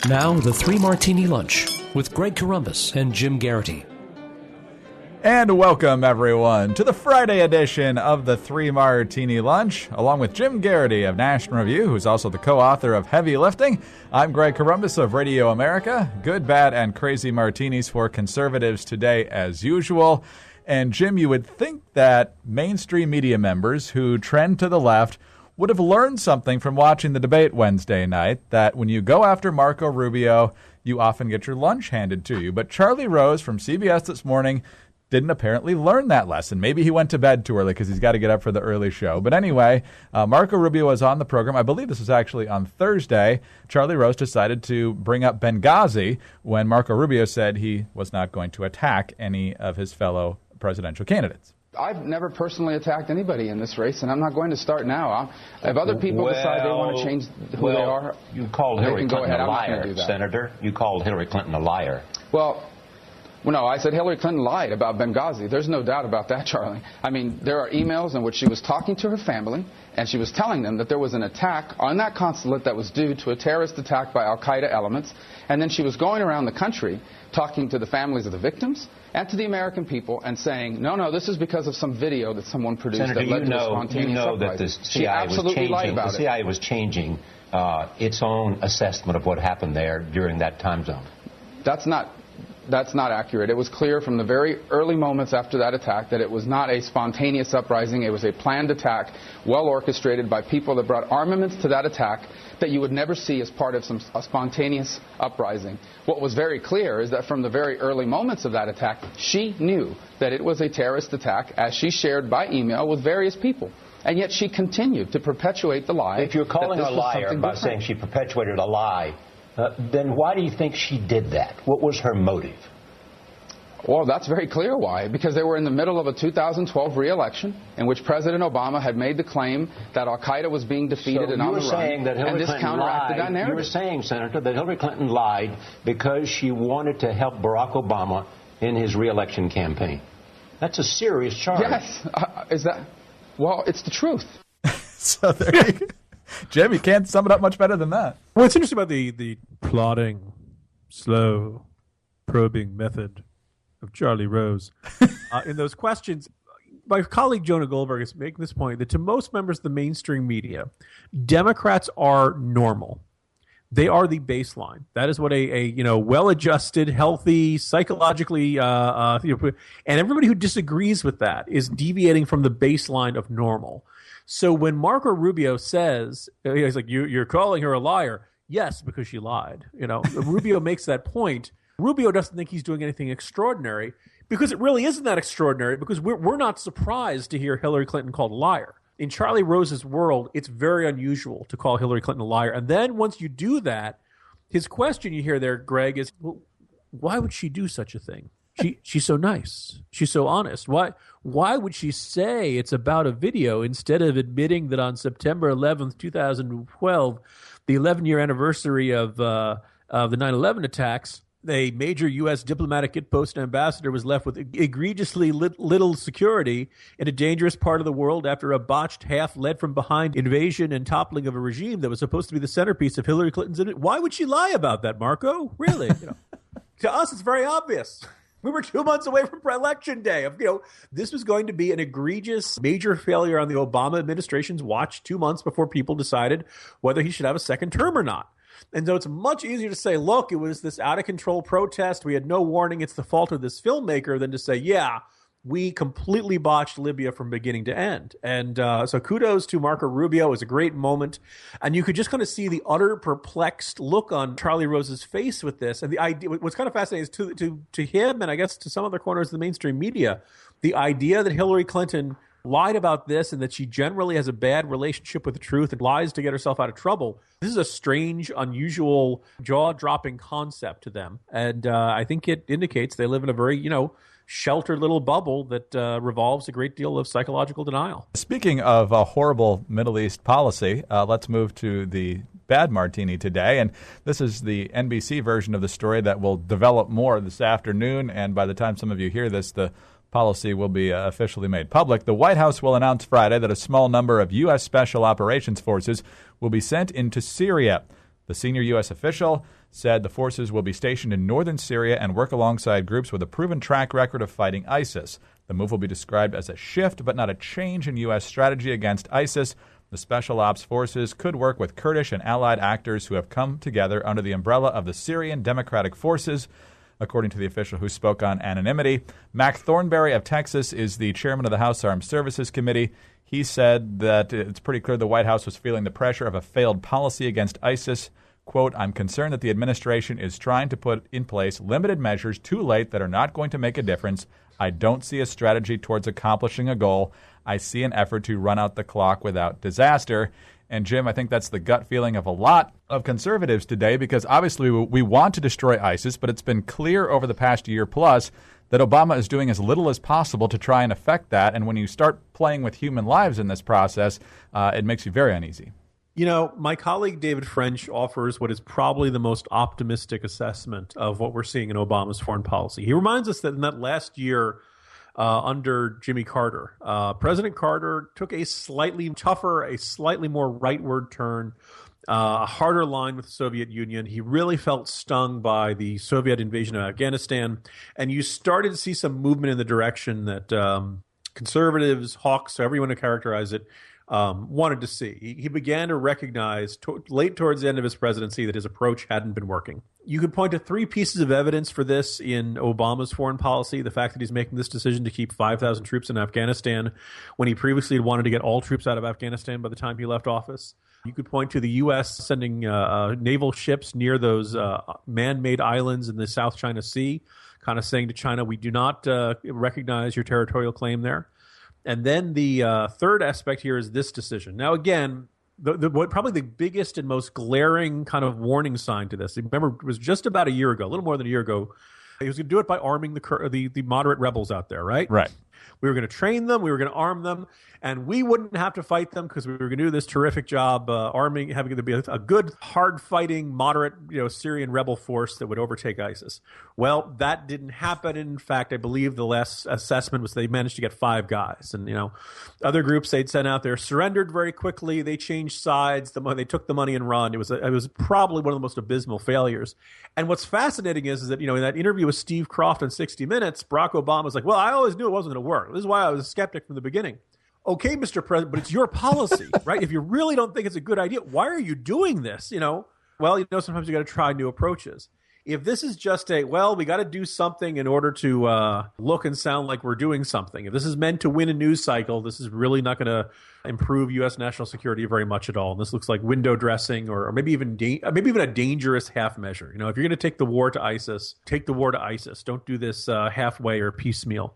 Now, the Three Martini Lunch with Greg Corombos and Jim Garrity. And welcome, everyone, to the Friday edition of the Three Martini Lunch. Along with Jim Garrity of National Review, who's also the co-author of Heavy Lifting, I'm Greg Corombos of Radio America. Good, bad, and crazy martinis for conservatives today, as usual. And Jim, you would think that mainstream media members who trend to the left would have learned something from watching the debate Wednesday night, that when you go after Marco Rubio, you often get your lunch handed to you. But Charlie Rose from CBS This Morning didn't apparently learn that lesson. Maybe he went to bed too early because he's got to get up for the early show. But anyway, Marco Rubio was on the program. I believe this was actually on Thursday. Charlie Rose decided to bring up Benghazi when Marco Rubio said he was not going to attack any of his fellow presidential candidates. I've never personally attacked anybody in this race, and I'm not going to start now. If other people decide they want to change who they are, you called Hillary Clinton a liar, Senator. You called Hillary Clinton a liar. Well, no, I said Hillary Clinton lied about Benghazi. There's no doubt about that, Charlie. I mean, there are emails in which she was talking to her family, and she was telling them that there was an attack on that consulate that was due to a terrorist attack by al-Qaeda elements, and then she was going around the country talking to the families of the victims and to the American people and saying, no, this is because of some video that someone produced Senator, that led to a spontaneous uprising. That the She absolutely lied about it. The CIA was changing its own assessment of what happened there during that time zone. That's not accurate. It was clear from the very early moments after that attack that it was not a spontaneous uprising. It was a planned attack, well orchestrated by people that brought armaments to that attack that you would never see as part of a spontaneous uprising. What was very clear is that from the very early moments of that attack, she knew that it was a terrorist attack, as she shared by email with various people. And yet she continued to perpetuate the lie. If you're calling her a liar by saying she perpetuated a lie, then why do you think she did that? What was her motive? Well, that's very clear why. Because they were in the middle of a 2012 re-election in which President Obama had made the claim that al-Qaeda was being defeated and on the run, and this counteracted that narrative. You were saying, Senator, that Hillary Clinton lied because she wanted to help Barack Obama in his re-election campaign. That's a serious charge. Yes. Is that? Well, it's the truth. So there you go. Jim, you can't sum it up much better than that. What's interesting about the plodding, slow, probing method of Charlie Rose in those questions, my colleague Jonah Goldberg is making this point that to most members of the mainstream media, Democrats are normal. They are the baseline. That is what a well-adjusted, healthy, psychologically, and everybody who disagrees with that is deviating from the baseline of normal. So when Marco Rubio says, he's like, you're calling her a liar. Yes, because she lied. Rubio makes that point. Rubio doesn't think he's doing anything extraordinary because it really isn't that extraordinary, because we're not surprised to hear Hillary Clinton called a liar. In Charlie Rose's world, it's very unusual to call Hillary Clinton a liar. And then once you do that, his question you hear there, Greg, is, well, why would she do such a thing? She's so nice. She's so honest. Why would she say it's about a video instead of admitting that on September 11th, 2012, the 11-year anniversary of the 9/11 attacks, a major U.S. diplomatic outpost ambassador was left with egregiously little security in a dangerous part of the world after a botched, half-led-from-behind invasion and toppling of a regime that was supposed to be the centerpiece of Hillary Clinton's... Why would she lie about that, Marco? Really? To us, it's very obvious. We were 2 months away from election day. This was going to be an egregious, major failure on the Obama administration's watch 2 months before people decided whether he should have a second term or not. And so it's much easier to say, look, it was this out-of-control protest. We had no warning. It's the fault of this filmmaker, than to say, yeah, we completely botched Libya from beginning to end. And so kudos to Marco Rubio. It was a great moment. And you could just kind of see the utter perplexed look on Charlie Rose's face with this. And the idea, what's kind of fascinating is to him, and I guess to some other corners of the mainstream media, the idea that Hillary Clinton lied about this and that she generally has a bad relationship with the truth and lies to get herself out of trouble. This is a strange, unusual, jaw-dropping concept to them. And I think it indicates they live in a very, sheltered little bubble that revolves a great deal of psychological denial. Speaking of a horrible Middle East policy, let's move to the bad martini today. And this is the NBC version of the story that will develop more this afternoon. And by the time some of you hear this, the policy will be officially made public. The White House will announce Friday that a small number of U.S. Special Operations Forces will be sent into Syria. The senior U.S. official said the forces will be stationed in northern Syria and work alongside groups with a proven track record of fighting ISIS. The move will be described as a shift but not a change in U.S. strategy against ISIS. The Special Ops Forces could work with Kurdish and allied actors who have come together under the umbrella of the Syrian Democratic Forces, according to the official who spoke on anonymity. Mac Thornberry of Texas is the chairman of the House Armed Services Committee. He said that it's pretty clear the White House was feeling the pressure of a failed policy against ISIS. Quote, I'm concerned that the administration is trying to put in place limited measures too late that are not going to make a difference. I don't see a strategy towards accomplishing a goal. I see an effort to run out the clock without disaster. And Jim, I think that's the gut feeling of a lot of conservatives today, because obviously we want to destroy ISIS, but it's been clear over the past year plus that Obama is doing as little as possible to try and affect that. And when you start playing with human lives in this process, it makes you very uneasy. You know, my colleague David French offers what is probably the most optimistic assessment of what we're seeing in Obama's foreign policy. He reminds us that in that last year under Jimmy Carter, President Carter took a slightly tougher, a slightly more rightward turn, a harder line with the Soviet Union. He really felt stung by the Soviet invasion of Afghanistan, and you started to see some movement in the direction that conservatives, hawks, however you want to characterize it, wanted to see. He began to recognize late towards the end of his presidency that his approach hadn't been working. You could point to three pieces of evidence for this in Obama's foreign policy. The fact that he's making this decision to keep 5,000 troops in Afghanistan when he previously had wanted to get all troops out of Afghanistan by the time he left office. You could point to the U.S. sending naval ships near those man-made islands in the South China Sea, kind of saying to China, we do not recognize your territorial claim there. And then the third aspect here is this decision. Now, again, probably the biggest and most glaring kind of warning sign to this, remember, it was just about a year ago, a little more than a year ago, he was going to do it by arming the moderate rebels out there, right? Right. We were going to train them, we were going to arm them, and we wouldn't have to fight them because we were going to do this terrific job having to be a good, hard-fighting, moderate, Syrian rebel force that would overtake ISIS. Well, that didn't happen. In fact, I believe the last assessment was they managed to get 5 guys. And, other groups they'd sent out there surrendered very quickly. They changed sides. They took the money and run. It was probably one of the most abysmal failures. And what's fascinating is that, in that interview with Steve Kroft on 60 Minutes, Barack Obama was like, well, I always knew it wasn't going to work. This is why I was a skeptic from the beginning. Okay, Mr. President, but it's your policy, right? If you really don't think it's a good idea, why are you doing this? Well, sometimes you got to try new approaches. If this is just we got to do something in order to look and sound like we're doing something. If this is meant to win a news cycle, this is really not going to improve U.S. national security very much at all. And this looks like window dressing, or maybe even a dangerous half measure. If you're going to take the war to ISIS, take the war to ISIS. Don't do this halfway or piecemeal.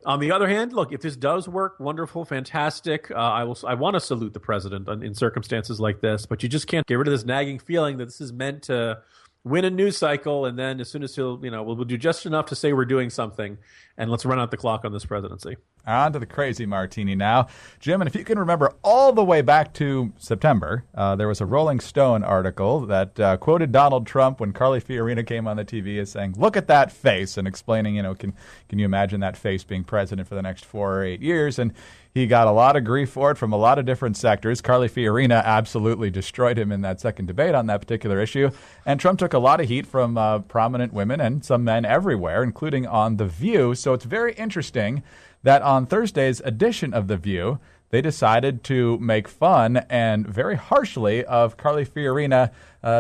On the other hand, look, if this does work, wonderful, fantastic. I want to salute the president in circumstances like this, but you just can't get rid of this nagging feeling that this is meant to win a news cycle, and then as soon as we'll do just enough to say we're doing something, and let's run out the clock on this presidency. On to the crazy Martini now. Jim, and if you can remember all the way back to September, there was a Rolling Stone article that quoted Donald Trump when Carly Fiorina came on the TV as saying, look at that face, and explaining, can you imagine that face being president for the next 4 or 8 years? And he got a lot of grief for it from a lot of different sectors. Carly Fiorina absolutely destroyed him in that second debate on that particular issue. And Trump took a lot of heat from prominent women and some men everywhere, including on The View. So it's very interesting that on Thursday's edition of The View, they decided to make fun and very harshly of Carly Fiorina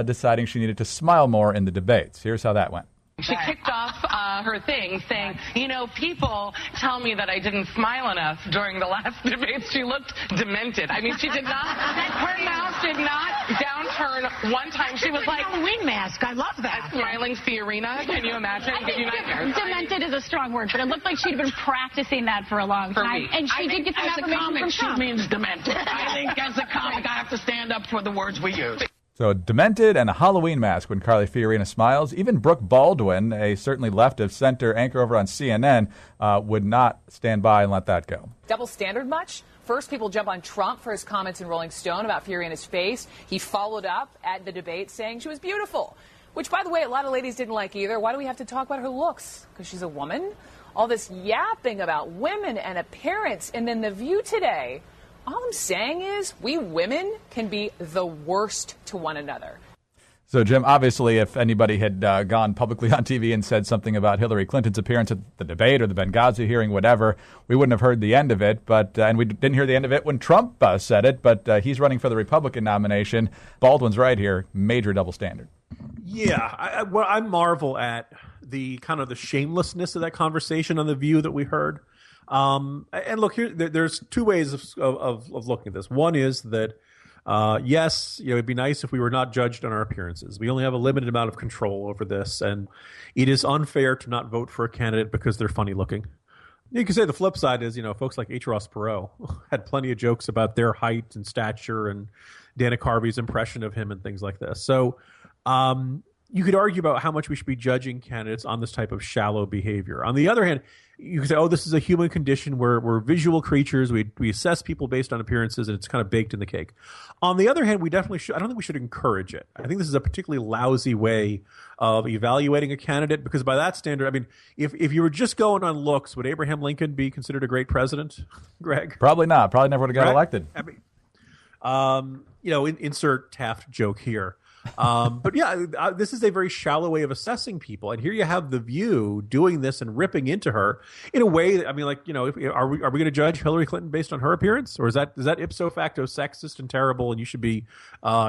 deciding she needed to smile more in the debates. Here's how that went. She kicked off her thing saying, people tell me that I didn't smile enough during the last debate. She looked demented. I mean, she did not, her mouth did not downturn one time. She was like, Halloween mask. I love that. A smiling Fiorina. Can you imagine? Demented is a strong word, but it looked like she'd been practicing that for a long time. And she did get some affirmation from Trump. She means demented. I think as a comic, I have to stand up for the words we use. So demented and a Halloween mask when Carly Fiorina smiles. Even Brooke Baldwin, a certainly left-of-center anchor over on CNN, would not stand by and let that go. Double standard much? First, people jump on Trump for his comments in Rolling Stone about Fiorina's face. He followed up at the debate saying she was beautiful, which, by the way, a lot of ladies didn't like either. Why do we have to talk about her looks? Because she's a woman? All this yapping about women and appearance, and then The View today. All I'm saying is we women can be the worst to one another. So, Jim, obviously, if anybody had gone publicly on TV and said something about Hillary Clinton's appearance at the debate or the Benghazi hearing, whatever, we wouldn't have heard the end of it. But and we didn't hear the end of it when Trump said it. But he's running for the Republican nomination. Baldwin's right here. Major double standard. Yeah, I marvel at the kind of the shamelessness of that conversation on The View that we heard. And look, there's two ways of looking at this. One is that yes, it'd be nice if we were not judged on our appearances. We only have a limited amount of control over this, and it is unfair to not vote for a candidate because they're funny looking. You can say the flip side is, folks like H. Ross Perot had plenty of jokes about their height and stature and Dana Carvey's impression of him and things like this. So you could argue about how much we should be judging candidates on this type of shallow behavior. On the other hand, you could say, oh, this is a human condition. We're visual creatures. We assess people based on appearances, and it's kind of baked in the cake. On the other hand, we definitely should. I don't think we should encourage it. I think this is a particularly lousy way of evaluating a candidate, because by that standard, I mean, if you were just going on looks, would Abraham Lincoln be considered a great president, Greg? Probably not. Probably never would have got elected. I mean, insert Taft joke here. But yeah, this is a very shallow way of assessing people. And here you have The View doing this and ripping into her in a way that, I mean, are we going to judge Hillary Clinton based on her appearance? Or is that ipso facto sexist and terrible, and you should be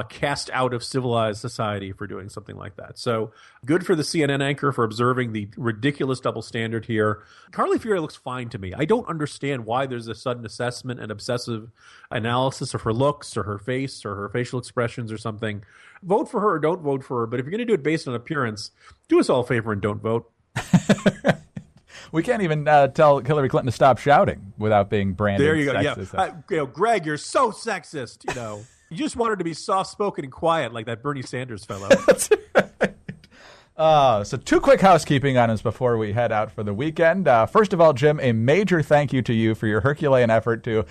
cast out of civilized society for doing something like that? So good for the CNN anchor for observing the ridiculous double standard here. Carly Fiorina looks fine to me. I don't understand why there's a sudden assessment and obsessive analysis of her looks or her face or her facial expressions or something. Vote for her or don't vote for her, but if you're going to do it based on appearance, do us all a favor and don't vote. We can't even tell Hillary Clinton to stop shouting without being branded there you sexist. Go. Yeah. Greg, you're so sexist. You just want her to be soft-spoken and quiet like that Bernie Sanders fellow. That's right. So two quick housekeeping items before we head out for the weekend. First of all, Jim, a major thank you to you for your Herculean effort to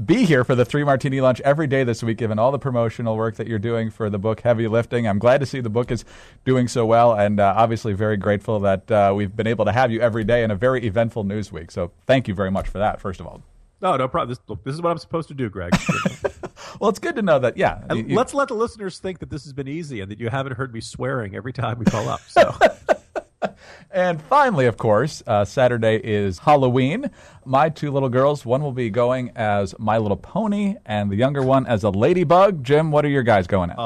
be here for the 3 Martini Lunch every day this week, given all the promotional work that you're doing for the book Heavy Lifting. I'm glad to see the book is doing so well, and obviously very grateful that we've been able to have you every day in a very eventful news week. So thank you very much for that, first of all. No problem. This is what I'm supposed to do, Greg. Well, it's good to know that, yeah. Let's let the listeners think that this has been easy and that you haven't heard me swearing every time we call up. So. And finally, of course, Saturday is Halloween. My 2 little girls, one will be going as My Little Pony and the younger one as a ladybug. Jim, what are your guys going as?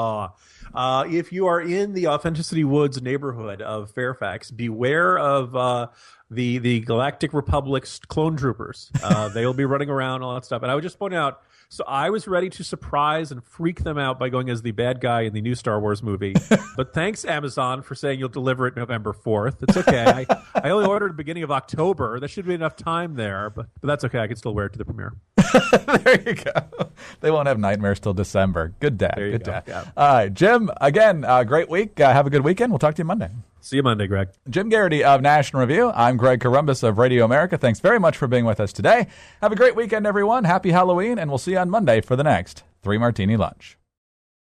If you are in the Authenticity Woods neighborhood of Fairfax, beware of the Galactic Republic's clone troopers. They will be running around, all that stuff. And I would just point out, so I was ready to surprise and freak them out by going as the bad guy in the new Star Wars movie. But thanks, Amazon, for saying you'll deliver it November 4th. It's okay. I only ordered at the beginning of October. There should be enough time there, but that's okay. I can still wear it to the premiere. There you go. They won't have nightmares till December. Good dad. Good dad. Yeah. All right, Jim, again, great week. Have a good weekend. We'll talk to you Monday. See you Monday, Greg. Jim Garrity of National Review. I'm Greg Columbus of Radio America. Thanks very much for being with us today. Have a great weekend, everyone. Happy Halloween, and we'll see you on Monday for the next 3 Martini Lunch.